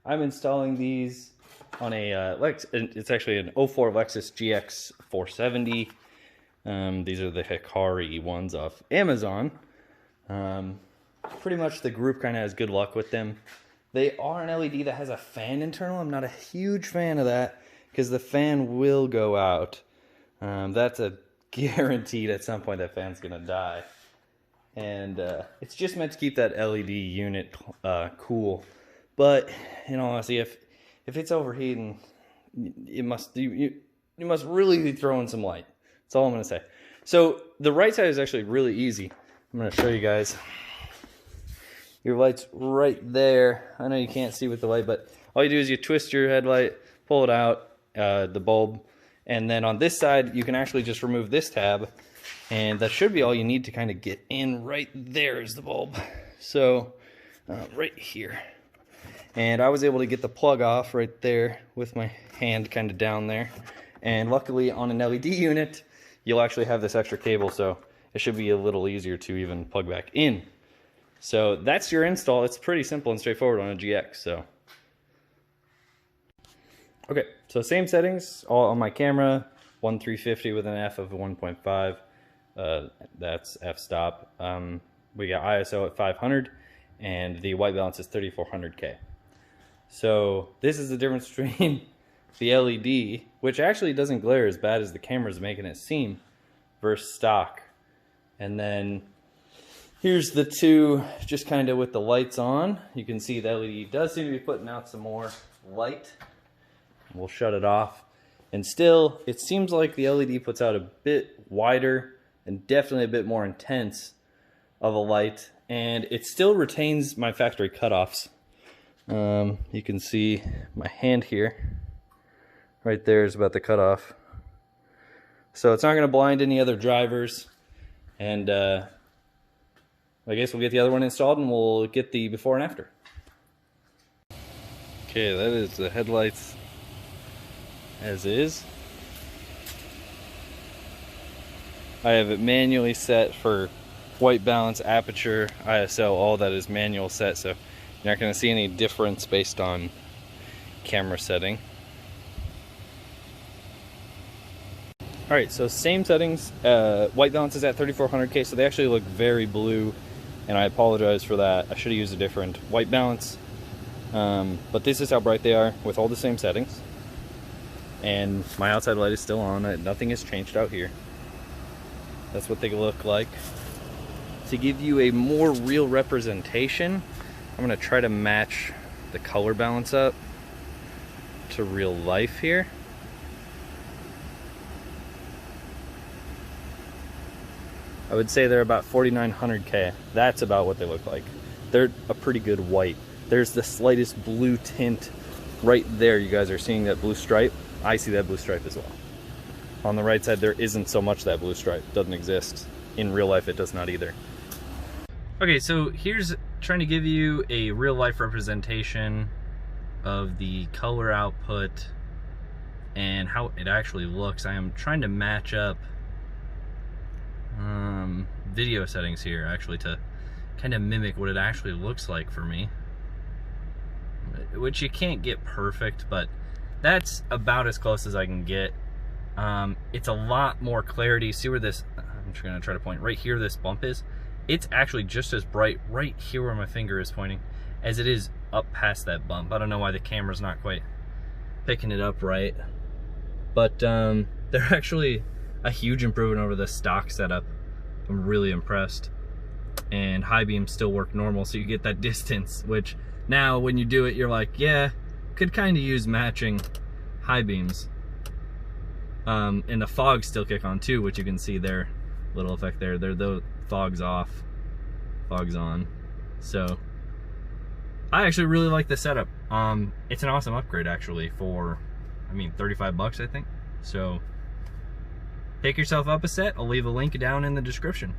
I'm installing these on a it's actually an 04 Lexus GX 470. These are the Hikari ones off Amazon. Pretty much the group kind of has good luck with them. They are an LED that has a fan internal. I'm not a huge fan of that because the fan will go out. That's a guaranteed at some point that fan's gonna die. And it's just meant to keep that LED unit cool. But in all honesty, if it's overheating, you must really be throwing some light. That's all I'm gonna say. So the right side is actually really easy. I'm gonna show you guys. Your light's right there. I know you can't see with the light, but all you do is you twist your headlight, pull it out, the bulb, and then on this side, you can actually just remove this tab, and that should be all you need to kind of get in. Right there is the bulb. So, right here. And I was able to get the plug off right there with my hand kind of down there. And luckily on an LED unit, you'll actually have this extra cable, so it should be a little easier to even plug back in. So that's your install. It's pretty simple and straightforward on a GX. So, okay, so same settings all on my camera. 1.350 with an f of 1.5. That's f-stop. We got ISO at 500, and the white balance is 3400K. So this is the difference between the LED, which actually doesn't glare as bad as the camera's making it seem, versus stock. And then here's the two, just kind of with the lights on. You can see the LED does seem to be putting out some more light. We'll shut it off. And still, it seems like the LED puts out a bit wider and definitely a bit more intense of a light. And it still retains my factory cutoffs. You can see my hand here. Right there is about the cutoff. So it's not going to blind any other drivers. And I guess we'll get the other one installed and we'll get the before and after. Okay, that is the headlights as is. I have it manually set for white balance, aperture, ISO, all that is manual set, so you're not going to see any difference based on camera setting. Alright, so same settings. White balance is at 3400K, so they actually look very blue, and I apologize for that. I should have used a different white balance. But this is how bright they are with all the same settings. And my outside light is still on. Nothing has changed out here. That's what they look like. To give you a more real representation, I'm going to try to match the color balance up to real life here. I would say they're about 4900K. That's about what they look like. They're a pretty good white. There's the slightest blue tint right there. You guys are seeing that blue stripe. I see that blue stripe as well. On the right side, there isn't so much that blue stripe. It doesn't exist. In real life, it does not either. Okay, so here's trying to give you a real life representation of the color output and how it actually looks. I am trying to match up video settings here actually to kind of mimic what it actually looks like for me, which you can't get perfect, but that's about as close as I can get. It's a lot more clarity. See where this, I'm just gonna try to point right here, this bump is. It's actually just as bright right here where my finger is pointing as it is up past that bump. I don't know why the camera's not quite picking it up right, but they're actually a huge improvement over the stock setup. I'm really impressed. And high beams still work normal, so you get that distance, which now when you do it, you're like, yeah, could kind of use matching high beams. And the fogs still kick on too, which you can see their little effect there. They're the fogs off, fogs on. So I actually really like the setup. It's an awesome upgrade actually for, I mean, 35 bucks I think. So pick yourself up a set. I'll leave a link down in the description.